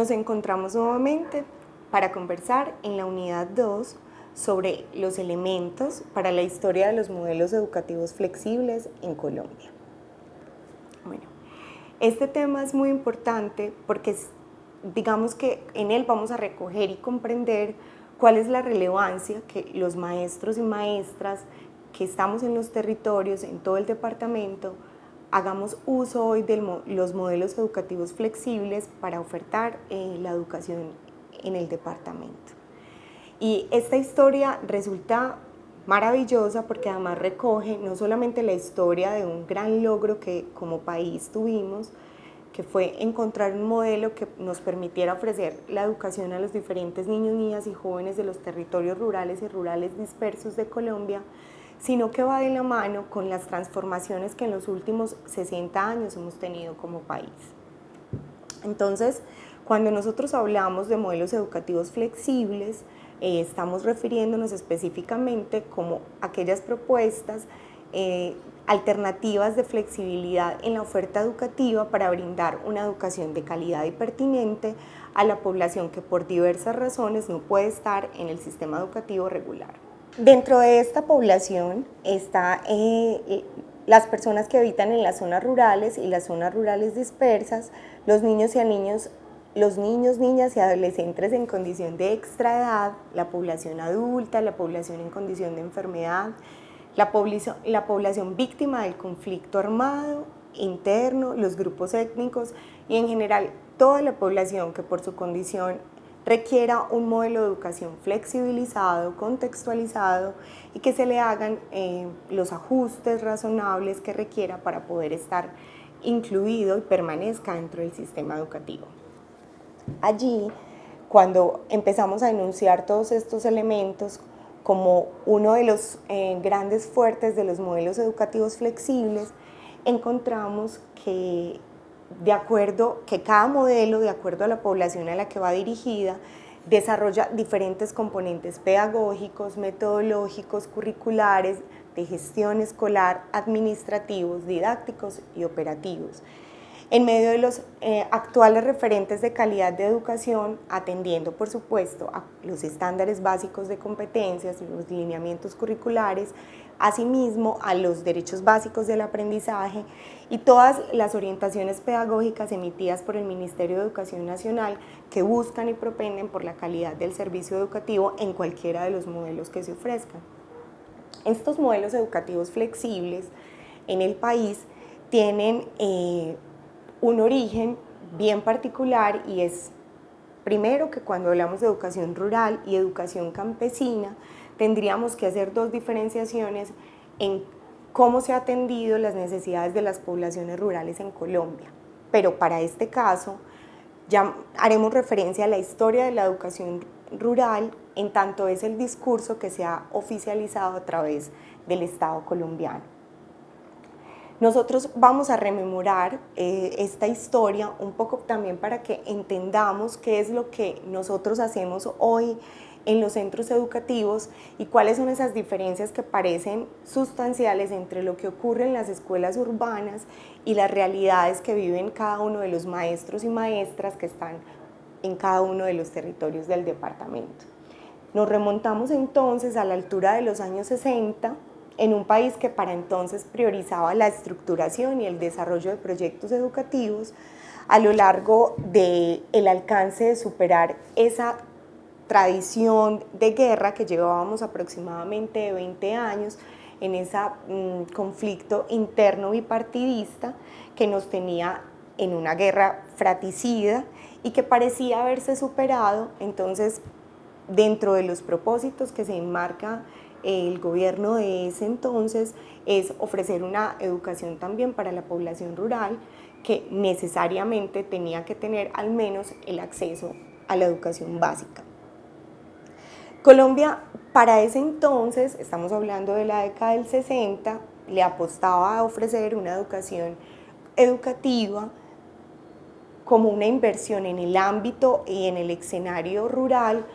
Nos encontramos nuevamente para conversar en la unidad 2 sobre los elementos para la historia de los modelos educativos flexibles en Colombia. Bueno, este tema es muy importante porque digamos que en él vamos a recoger y comprender cuál es la relevancia que los maestros y maestras que estamos en los territorios, en todo el departamento, hagamos uso hoy de los modelos educativos flexibles para ofertar la educación en el departamento. Y esta historia resulta maravillosa porque además recoge no solamente la historia de un gran logro que como país tuvimos, que fue encontrar un modelo que nos permitiera ofrecer la educación a los diferentes niños, niñas y jóvenes de los territorios rurales y rurales dispersos de Colombia, sino que va de la mano con las transformaciones que en los últimos 60 años hemos tenido como país. Entonces, cuando nosotros hablamos de modelos educativos flexibles, estamos refiriéndonos específicamente como aquellas propuestas alternativas de flexibilidad en la oferta educativa para brindar una educación de calidad y pertinente a la población que por diversas razones no puede estar en el sistema educativo regular. Dentro de esta población está las personas que habitan en las zonas rurales y las zonas rurales dispersas, los niños, niñas y adolescentes en condición de extraedad, la población adulta, la población en condición de enfermedad, la población víctima del conflicto armado, interno, los grupos étnicos y en general toda la población que por su condición requiera un modelo de educación flexibilizado, contextualizado y que se le hagan los ajustes razonables que requiera para poder estar incluido y permanezca dentro del sistema educativo. Allí, cuando empezamos a enunciar todos estos elementos como uno de los grandes fuertes de los modelos educativos flexibles, encontramos que cada modelo, de acuerdo a la población a la que va dirigida, desarrolla diferentes componentes pedagógicos, metodológicos, curriculares, de gestión escolar, administrativos, didácticos y operativos. En medio de los actuales referentes de calidad de educación, atendiendo por supuesto a los estándares básicos de competencias, los lineamientos curriculares, asimismo a los derechos básicos del aprendizaje y todas las orientaciones pedagógicas emitidas por el Ministerio de Educación Nacional que buscan y propenden por la calidad del servicio educativo en cualquiera de los modelos que se ofrezcan. Estos modelos educativos flexibles en el país tienen un origen bien particular y es primero que cuando hablamos de educación rural y educación campesina tendríamos que hacer dos diferenciaciones en cómo se ha atendido las necesidades de las poblaciones rurales en Colombia. Pero para este caso ya haremos referencia a la historia de la educación rural en tanto es el discurso que se ha oficializado a través del Estado colombiano. Nosotros vamos a rememorar esta historia un poco también para que entendamos qué es lo que nosotros hacemos hoy en los centros educativos y cuáles son esas diferencias que parecen sustanciales entre lo que ocurre en las escuelas urbanas y las realidades que viven cada uno de los maestros y maestras que están en cada uno de los territorios del departamento. Nos remontamos entonces a la altura de los años 60, en un país que para entonces priorizaba la estructuración y el desarrollo de proyectos educativos a lo largo del alcance de superar esa tradición de guerra que llevábamos aproximadamente 20 años en ese conflicto interno bipartidista que nos tenía en una guerra fratricida y que parecía haberse superado. Entonces, dentro de los propósitos que se enmarca el gobierno de ese entonces es ofrecer una educación también para la población rural que necesariamente tenía que tener al menos el acceso a la educación básica. Colombia para ese entonces, estamos hablando de la década del 60, le apostaba a ofrecer una educación educativa como una inversión en el ámbito y en el escenario rural,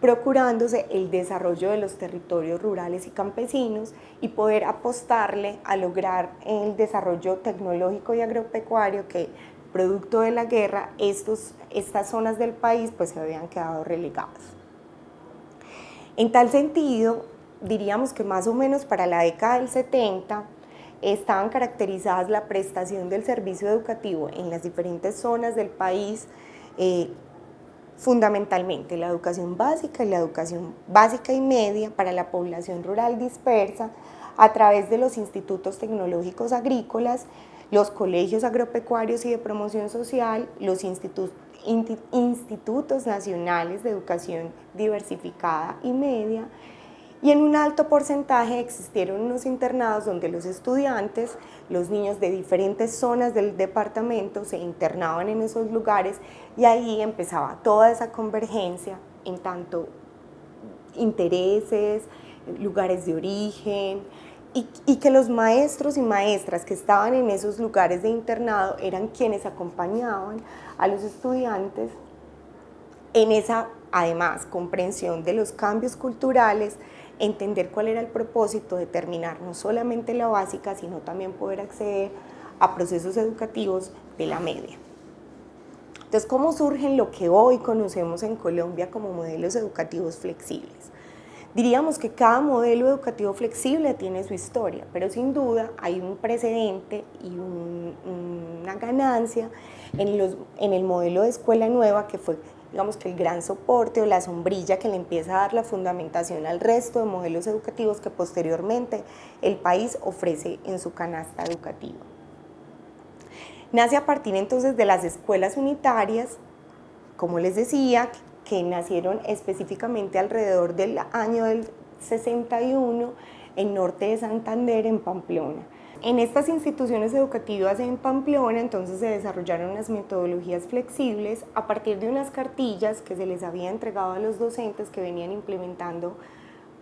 procurándose el desarrollo de los territorios rurales y campesinos y poder apostarle a lograr el desarrollo tecnológico y agropecuario que producto de la guerra estas zonas del país pues se habían quedado relegadas. En tal sentido, diríamos que más o menos para la década del 70 estaban caracterizadas la prestación del servicio educativo en las diferentes zonas del país, fundamentalmente la educación básica y la educación básica y media para la población rural dispersa a través de los institutos tecnológicos agrícolas, los colegios agropecuarios y de promoción social, los institutos nacionales de educación diversificada y media, y en un alto porcentaje existieron unos internados donde los estudiantes, los niños de diferentes zonas del departamento se internaban en esos lugares y ahí empezaba toda esa convergencia en tanto intereses, lugares de origen, y que los maestros y maestras que estaban en esos lugares de internado eran quienes acompañaban a los estudiantes en esa, además, comprensión de los cambios culturales, entender cuál era el propósito de terminar no solamente la básica, sino también poder acceder a procesos educativos de la media. Entonces, ¿cómo surgen lo que hoy conocemos en Colombia como modelos educativos flexibles? Diríamos que cada modelo educativo flexible tiene su historia, pero sin duda hay un precedente y una ganancia en el modelo de escuela nueva, que fue, digamos, que el gran soporte o la sombrilla que le empieza a dar la fundamentación al resto de modelos educativos que posteriormente el país ofrece en su canasta educativa. Nace a partir entonces de las escuelas unitarias, como les decía, que nacieron específicamente alrededor del año del 61 en norte de Santander, en Pamplona. En estas instituciones educativas en Pamplona entonces se desarrollaron unas metodologías flexibles a partir de unas cartillas que se les había entregado a los docentes que venían implementando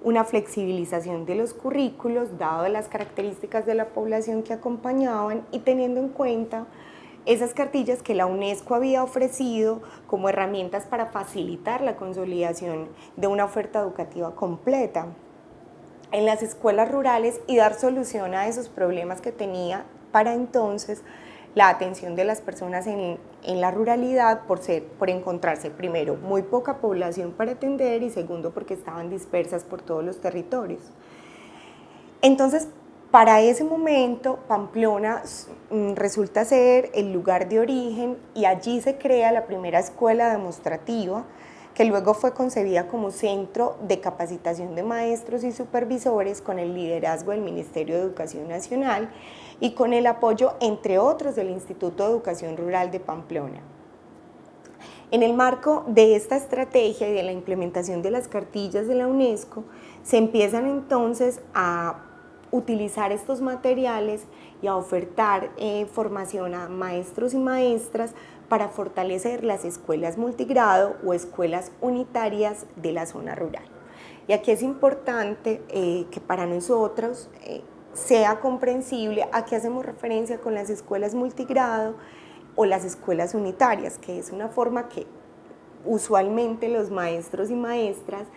una flexibilización de los currículos, dado las características de la población que acompañaban y teniendo en cuenta esas cartillas que la UNESCO había ofrecido como herramientas para facilitar la consolidación de una oferta educativa completa en las escuelas rurales y dar solución a esos problemas que tenía para entonces la atención de las personas en la ruralidad por encontrarse primero muy poca población para atender y segundo porque estaban dispersas por todos los territorios. Entonces, para ese momento, Pamplona resulta ser el lugar de origen y allí se crea la primera escuela demostrativa, que luego fue concebida como centro de capacitación de maestros y supervisores con el liderazgo del Ministerio de Educación Nacional y con el apoyo, entre otros, del Instituto de Educación Rural de Pamplona. En el marco de esta estrategia y de la implementación de las cartillas de la UNESCO, se empiezan entonces a utilizar estos materiales y a ofertar formación a maestros y maestras para fortalecer las escuelas multigrado o escuelas unitarias de la zona rural. Y aquí es importante que para nosotros sea comprensible a qué hacemos referencia con las escuelas multigrado o las escuelas unitarias, que es una forma que usualmente los maestros y maestras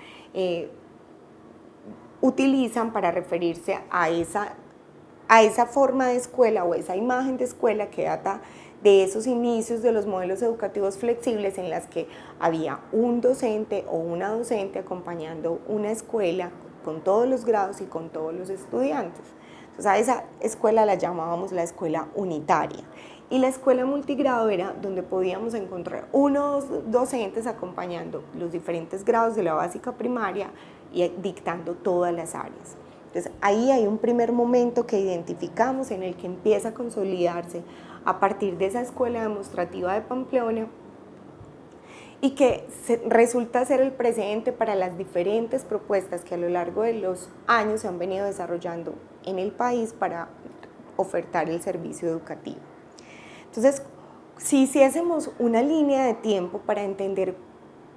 utilizan para referirse a esa forma de escuela o esa imagen de escuela que data de esos inicios de los modelos educativos flexibles en las que había un docente o una docente acompañando una escuela con todos los grados y con todos los estudiantes. Entonces a esa escuela la llamábamos la escuela unitaria. Y la escuela multigrado era donde podíamos encontrar unos docentes acompañando los diferentes grados de la básica primaria y dictando todas las áreas. Entonces ahí hay un primer momento que identificamos en el que empieza a consolidarse a partir de esa escuela demostrativa de Pamplona y que resulta ser el precedente para las diferentes propuestas que a lo largo de los años se han venido desarrollando en el país para ofertar el servicio educativo. Entonces, si hiciésemos una línea de tiempo para entender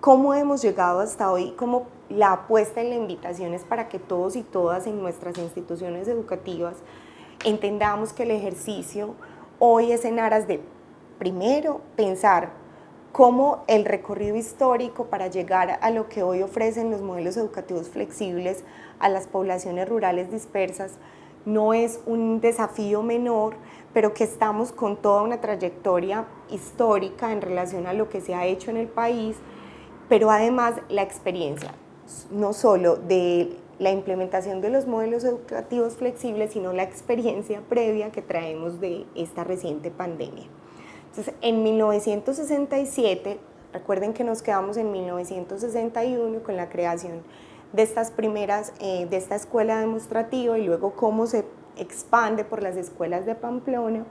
cómo hemos llegado hasta hoy, cómo la apuesta y la invitación es para que todos y todas en nuestras instituciones educativas entendamos que el ejercicio hoy es en aras de, primero, pensar cómo el recorrido histórico para llegar a lo que hoy ofrecen los modelos educativos flexibles a las poblaciones rurales dispersas no es un desafío menor, pero que estamos con toda una trayectoria histórica en relación a lo que se ha hecho en el país, pero además la experiencia, no solo de la implementación de los modelos educativos flexibles, sino la experiencia previa que traemos de esta reciente pandemia. Entonces, en 1967, recuerden que nos quedamos en 1961 con la creación de estas primeras, de esta escuela demostrativa y luego cómo se expande por las escuelas de Pamplona.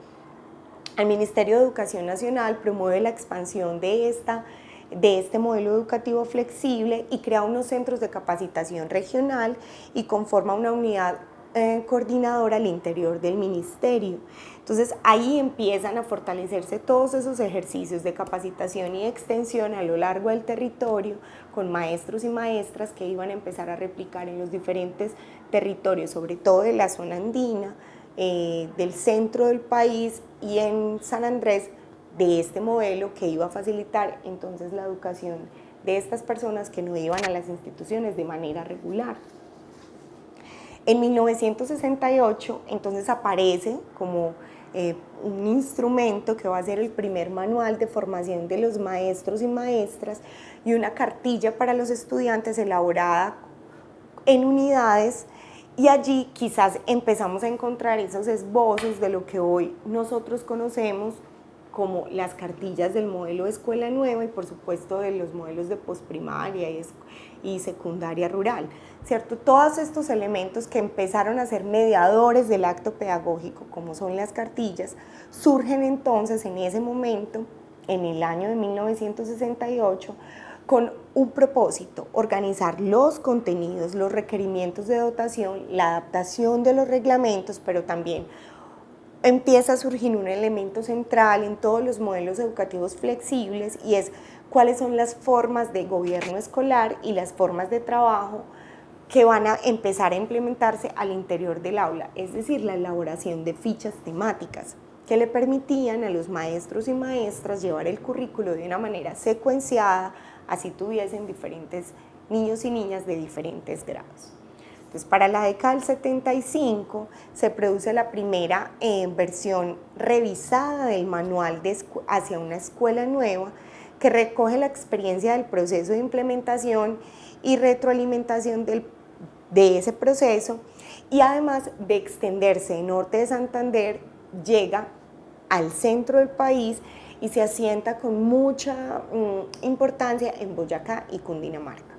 El Ministerio de Educación Nacional promueve la expansión de este modelo educativo flexible y crea unos centros de capacitación regional y conforma una unidad coordinadora al interior del ministerio. Entonces ahí empiezan a fortalecerse todos esos ejercicios de capacitación y extensión a lo largo del territorio con maestros y maestras que iban a empezar a replicar en los diferentes territorios, sobre todo de la zona andina, del centro del país y en San Andrés, de este modelo que iba a facilitar entonces la educación de estas personas que no iban a las instituciones de manera regular. En 1968 entonces aparece como un instrumento que va a ser el primer manual de formación de los maestros y maestras y una cartilla para los estudiantes elaborada en unidades, y allí quizás empezamos a encontrar esos esbozos de lo que hoy nosotros conocemos como las cartillas del modelo de escuela nueva y por supuesto de los modelos de posprimaria y secundaria rural, ¿cierto? Todos estos elementos que empezaron a ser mediadores del acto pedagógico, como son las cartillas, surgen entonces en ese momento, en el año de 1968, con un propósito: organizar los contenidos, los requerimientos de dotación, la adaptación de los reglamentos, pero también empieza a surgir un elemento central en todos los modelos educativos flexibles y es cuáles son las formas de gobierno escolar y las formas de trabajo que van a empezar a implementarse al interior del aula, es decir, la elaboración de fichas temáticas que le permitían a los maestros y maestras llevar el currículo de una manera secuenciada, así tuviesen diferentes niños y niñas de diferentes grados. Entonces, para la década del 75 se produce la primera versión revisada del manual hacia una escuela nueva que recoge la experiencia del proceso de implementación y retroalimentación de ese proceso, y además de extenderse en norte de Santander, llega al centro del país y se asienta con mucha importancia en Boyacá y Cundinamarca.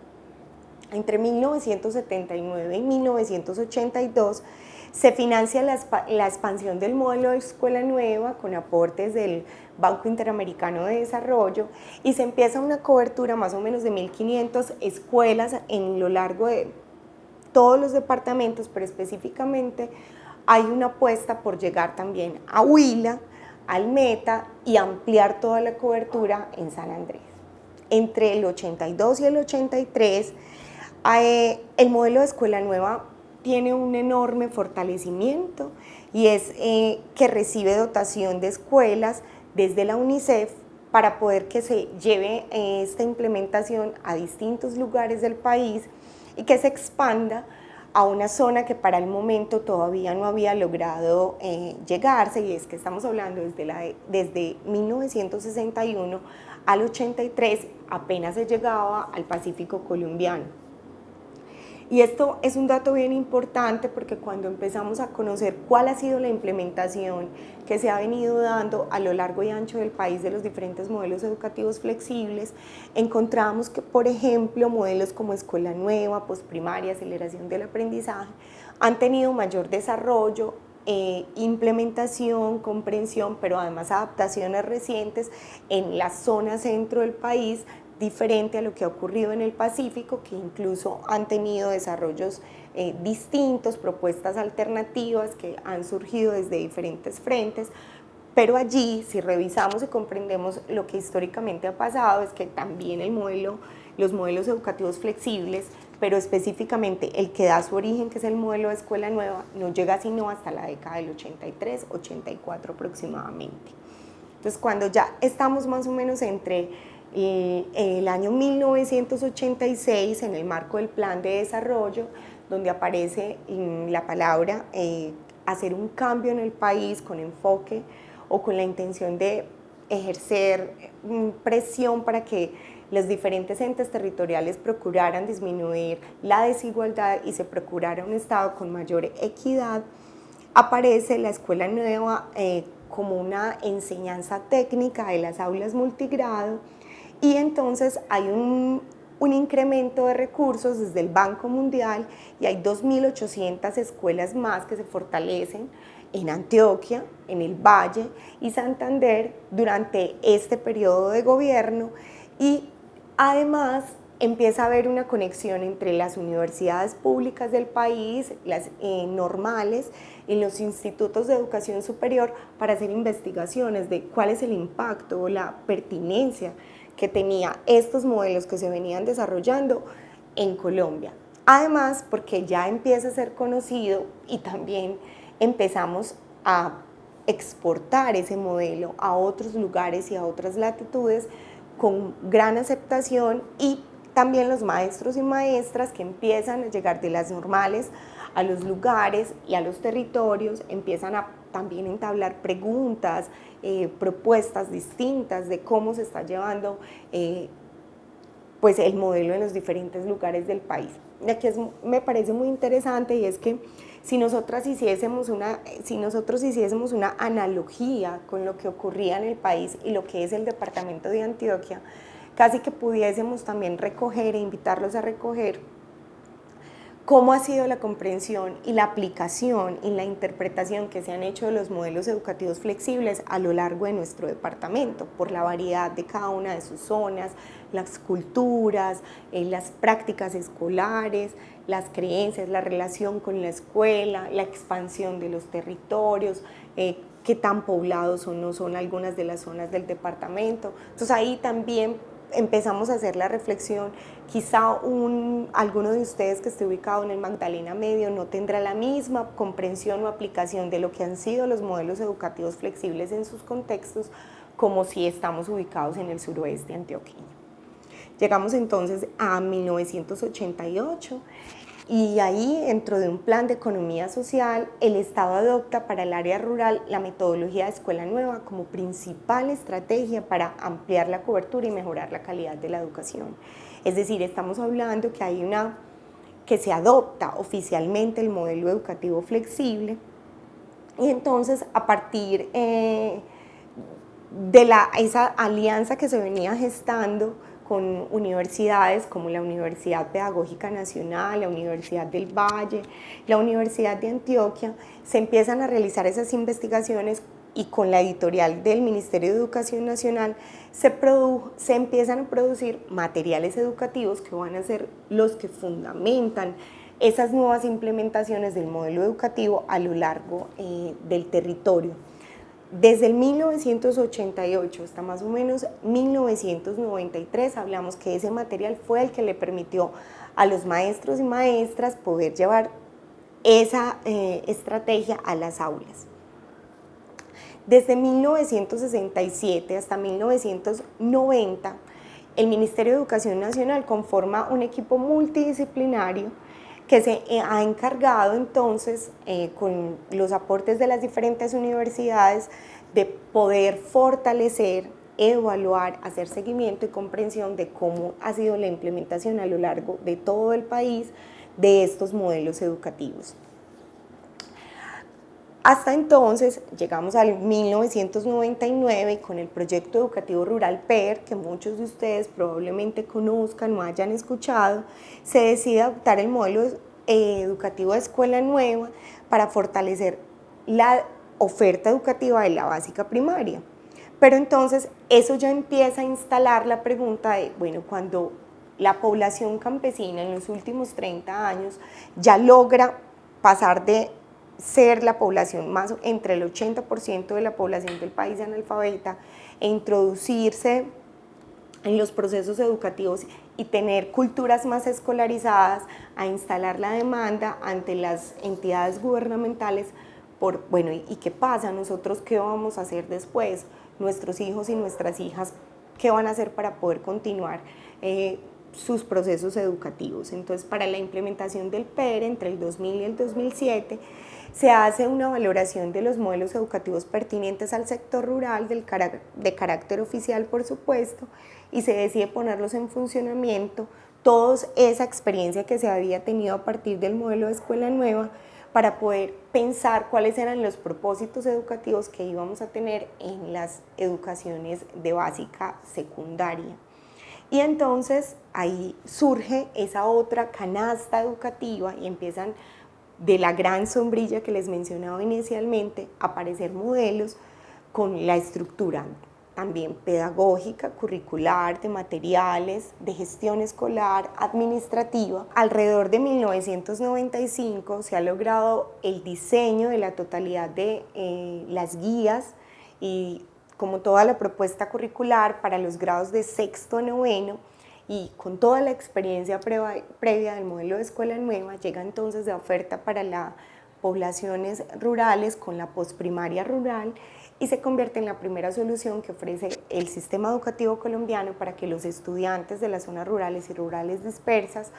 Entre 1979 y 1982 se financia la expansión del modelo de escuela nueva con aportes del Banco Interamericano de Desarrollo y se empieza una cobertura más o menos de 1.500 escuelas en lo largo de todos los departamentos, pero específicamente hay una apuesta por llegar también a Huila, al Meta y ampliar toda la cobertura en San Andrés. Entre el 82 y el 83, el modelo de escuela nueva tiene un enorme fortalecimiento y es que recibe dotación de escuelas desde la UNICEF para poder que se lleve esta implementación a distintos lugares del país y que se expanda a una zona que para el momento todavía no había logrado llegarse, y es que estamos hablando desde 1961 al 83 apenas se llegaba al Pacífico colombiano. Y esto es un dato bien importante porque cuando empezamos a conocer cuál ha sido la implementación que se ha venido dando a lo largo y ancho del país de los diferentes modelos educativos flexibles, encontramos que, por ejemplo, modelos como Escuela Nueva, Postprimaria, Aceleración del Aprendizaje, han tenido mayor desarrollo, implementación, comprensión, pero además adaptaciones recientes en la zona centro del país, diferente a lo que ha ocurrido en el Pacífico, que incluso han tenido desarrollos distintos, propuestas alternativas que han surgido desde diferentes frentes, pero allí, si revisamos y comprendemos lo que históricamente ha pasado, es que también los modelos educativos flexibles, pero específicamente el que da su origen, que es el modelo de escuela nueva, no llega sino hasta la década del 83, 84 aproximadamente. Entonces, cuando ya estamos más o menos entre el año 1986, en el marco del Plan de Desarrollo, donde aparece la palabra hacer un cambio en el país con enfoque o con la intención de ejercer presión para que los diferentes entes territoriales procuraran disminuir la desigualdad y se procurara un Estado con mayor equidad, aparece la Escuela Nueva como una enseñanza técnica de las aulas multigrado, y entonces hay un incremento de recursos desde el Banco Mundial y hay 2.800 escuelas más que se fortalecen en Antioquia, en el Valle y Santander durante este periodo de gobierno, y además empieza a haber una conexión entre las universidades públicas del país, las normales, y los institutos de educación superior para hacer investigaciones de cuál es el impacto o la pertinencia que tenía estos modelos que se venían desarrollando en Colombia. Además, porque ya empieza a ser conocido y también empezamos a exportar ese modelo a otros lugares y a otras latitudes con gran aceptación, y también los maestros y maestras que empiezan a llegar de las normales a los lugares y a los territorios, empiezan a también entablar preguntas, propuestas distintas de cómo se está llevando pues el modelo en los diferentes lugares del país. Y aquí me parece muy interesante, y es que si nosotros hiciésemos una analogía con lo que ocurría en el país y lo que es el departamento de Antioquia, casi que pudiésemos también recoger e invitarlos a recoger cómo ha sido la comprensión y la aplicación y la interpretación que se han hecho de los modelos educativos flexibles a lo largo de nuestro departamento, por la variedad de cada una de sus zonas, las culturas, las prácticas escolares, las creencias, la relación con la escuela, la expansión de los territorios, qué tan poblados o no son algunas de las zonas del departamento. Entonces ahí también empezamos a hacer la reflexión, quizá alguno de ustedes que esté ubicado en el Magdalena Medio no tendrá la misma comprensión o aplicación de lo que han sido los modelos educativos flexibles en sus contextos, como si estamos ubicados en el suroeste antioqueño. Llegamos entonces a 1988, y ahí, dentro de un plan de economía social, el Estado adopta para el área rural la metodología de Escuela Nueva como principal estrategia para ampliar la cobertura y mejorar la calidad de la educación. Es decir, estamos hablando que se adopta oficialmente el modelo educativo flexible, y entonces a partir de esa alianza que se venía gestando con universidades como la Universidad Pedagógica Nacional, la Universidad del Valle, la Universidad de Antioquia, se empiezan a realizar esas investigaciones, y con la editorial del Ministerio de Educación Nacional se empiezan a producir materiales educativos que van a ser los que fundamentan esas nuevas implementaciones del modelo educativo a lo largo del territorio. Desde el 1988 hasta más o menos 1993, hablamos que ese material fue el que le permitió a los maestros y maestras poder llevar esa estrategia a las aulas. Desde 1967 hasta 1990, el Ministerio de Educación Nacional conforma un equipo multidisciplinario que se ha encargado entonces, con los aportes de las diferentes universidades, de poder fortalecer, evaluar, hacer seguimiento y comprensión de cómo ha sido la implementación a lo largo de todo el país de estos modelos educativos. Hasta entonces llegamos al 1999 con el Proyecto Educativo Rural PER, que muchos de ustedes probablemente conozcan o hayan escuchado. Se decide adoptar el modelo educativo de Escuela Nueva para fortalecer la oferta educativa de la básica primaria. Pero entonces eso ya empieza a instalar la pregunta de, bueno, cuando la población campesina en los últimos 30 años ya logra pasar de ser la población más entre el 80% de la población del país analfabeta e introducirse en los procesos educativos y tener culturas más escolarizadas, a instalar la demanda ante las entidades gubernamentales por, bueno, ¿y qué pasa? ¿Nosotros qué vamos a hacer después? Nuestros hijos y nuestras hijas, ¿qué van a hacer para poder continuar sus procesos educativos. Entonces, para la implementación del PER entre el 2000 y el 2007, se hace una valoración de los modelos educativos pertinentes al sector rural, de carácter oficial, por supuesto, y se decide ponerlos en funcionamiento, toda esa experiencia que se había tenido a partir del modelo de escuela nueva, para poder pensar cuáles eran los propósitos educativos que íbamos a tener en las educaciones de básica secundaria. Y entonces ahí surge esa otra canasta educativa y empiezan, de la gran sombrilla que les mencionaba inicialmente, a aparecer modelos con la estructura también pedagógica, curricular, de materiales, de gestión escolar, administrativa. Alrededor de 1995 se ha logrado el diseño de la totalidad de las guías y como toda la propuesta curricular para los grados de sexto a noveno, y con toda la experiencia previa del modelo de escuela nueva, llega entonces de oferta para las poblaciones rurales con la posprimaria rural y se convierte en la primera solución que ofrece el sistema educativo colombiano para que los estudiantes de las zonas rurales y rurales dispersas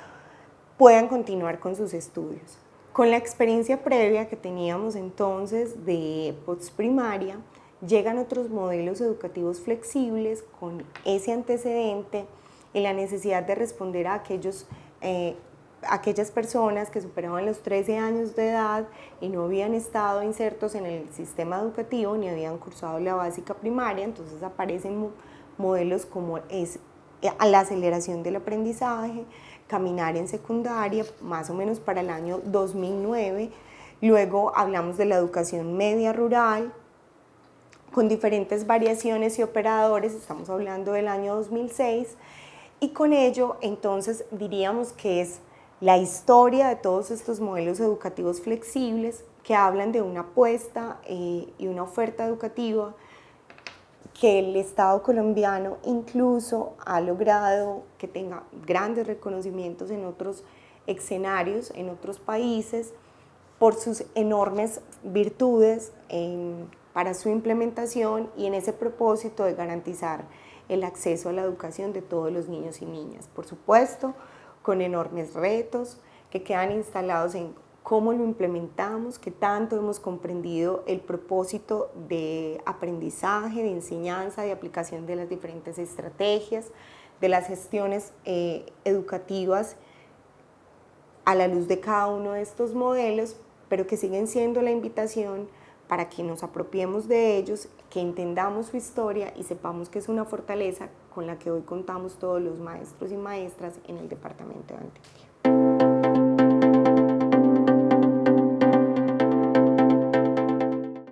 puedan continuar con sus estudios. Con la experiencia previa que teníamos entonces de posprimaria, llegan otros modelos educativos flexibles con ese antecedente y la necesidad de responder a aquellas personas que superaban los 13 años de edad y no habían estado insertos en el sistema educativo ni habían cursado la básica primaria. Entonces aparecen modelos como la aceleración del aprendizaje, caminar en secundaria, más o menos para el año 2009. Luego hablamos de la educación media rural, con diferentes variaciones y operadores, estamos hablando del año 2006, y con ello entonces diríamos que es la historia de todos estos modelos educativos flexibles que hablan de una apuesta y una oferta educativa que el Estado colombiano incluso ha logrado que tenga grandes reconocimientos en otros escenarios, en otros países, por sus enormes virtudes para su implementación y en ese propósito de garantizar el acceso a la educación de todos los niños y niñas. Por supuesto, con enormes retos que quedan instalados en cómo lo implementamos, qué tanto hemos comprendido el propósito de aprendizaje, de enseñanza, de aplicación de las diferentes estrategias, de las gestiones educativas a la luz de cada uno de estos modelos, pero que siguen siendo la invitación para que nos apropiemos de ellos, que entendamos su historia y sepamos que es una fortaleza con la que hoy contamos todos los maestros y maestras en el departamento de Antioquia.